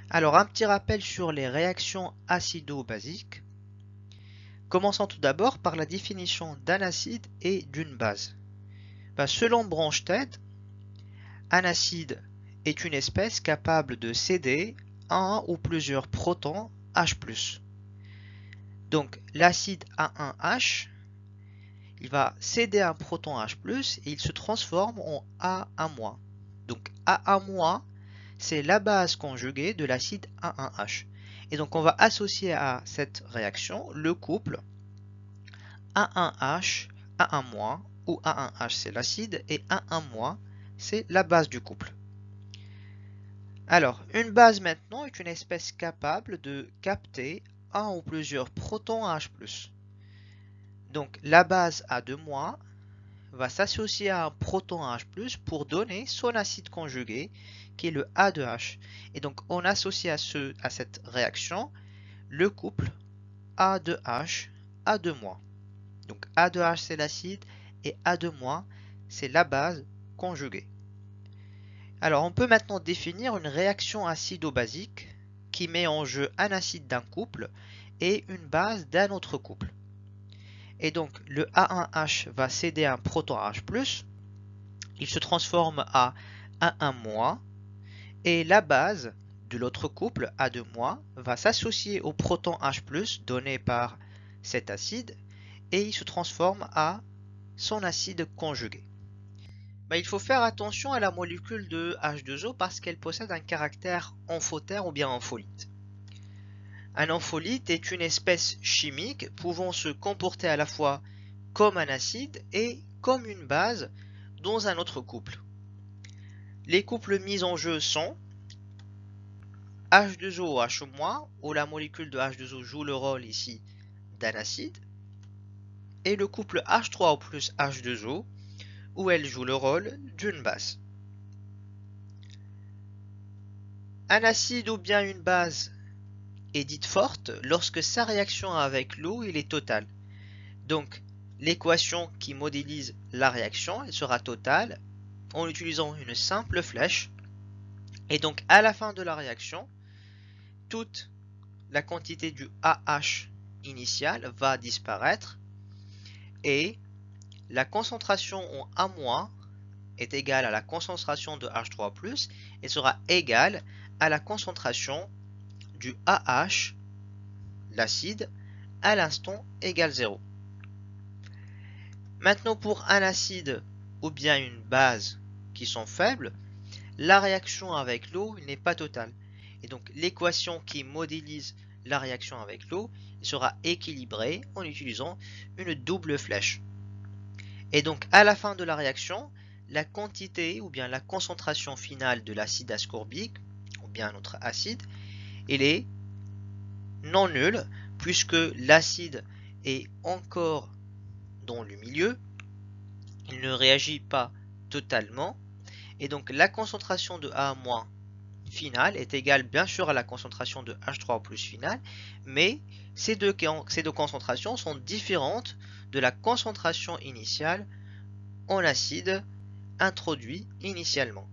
Alors, un petit rappel sur les réactions acido-basiques. Commençons tout d'abord par la définition d'un acide et d'une base. Selon Bronsted, un acide est une espèce capable de céder un ou plusieurs protons H+. Donc, l'acide A1H, il va céder un proton H+, et il se transforme en A1-. Donc, A1-, c'est la base conjuguée de l'acide A1H. Et donc, on va associer à cette réaction le couple A1H, A1-, où A1H c'est l'acide et A1-, c'est la base du couple. Alors, une base maintenant est une espèce capable de capter un ou plusieurs protons H+. Donc, la base A2- va s'associer à un proton H+, pour donner son acide conjugué, qui est le A2H. Et donc, on associe à cette réaction le couple A2H, A2-. Donc, A2H c'est l'acide et A2- c'est la base conjuguée. Alors, on peut maintenant définir une réaction acido-basique qui met en jeu un acide d'un couple et une base d'un autre couple. Et donc, le A1H va céder un proton H+, il se transforme à A1-, et la base de l'autre couple, A2- va s'associer au proton H+, donné par cet acide, et il se transforme à son acide conjugué. Il faut faire attention à la molécule de H2O parce qu'elle possède un caractère amphotère ou bien ampholyte. Un ampholyte est une espèce chimique pouvant se comporter à la fois comme un acide et comme une base dans un autre couple. Les couples mis en jeu sont H2O ou H-, où la molécule de H2O joue le rôle ici d'un acide, et le couple H3O plus H2O, où elle joue le rôle d'une base. Un acide ou bien une base est dite forte lorsque sa réaction avec l'eau est totale. Donc, l'équation qui modélise la réaction, elle sera totale en utilisant une simple flèche. Et donc, à la fin de la réaction, toute la quantité du AH initial va disparaître et la concentration en A- est égale à la concentration de H3+, et sera égale à la concentration du AH, l'acide, à l'instant égale 0. Maintenant, pour un acide ou bien une base qui sont faibles, la réaction avec l'eau n'est pas totale. Et donc, l'équation qui modélise la réaction avec l'eau sera équilibrée en utilisant une double flèche. Et donc, à la fin de la réaction, la quantité ou bien la concentration finale de l'acide ascorbique, ou bien notre acide, elle est non nulle, puisque l'acide est encore dans le milieu, il ne réagit pas totalement, et donc la concentration de A- finale est égale bien sûr à la concentration de H3O+ finale, mais ces deux concentrations sont différentes de la concentration initiale en acide introduit initialement.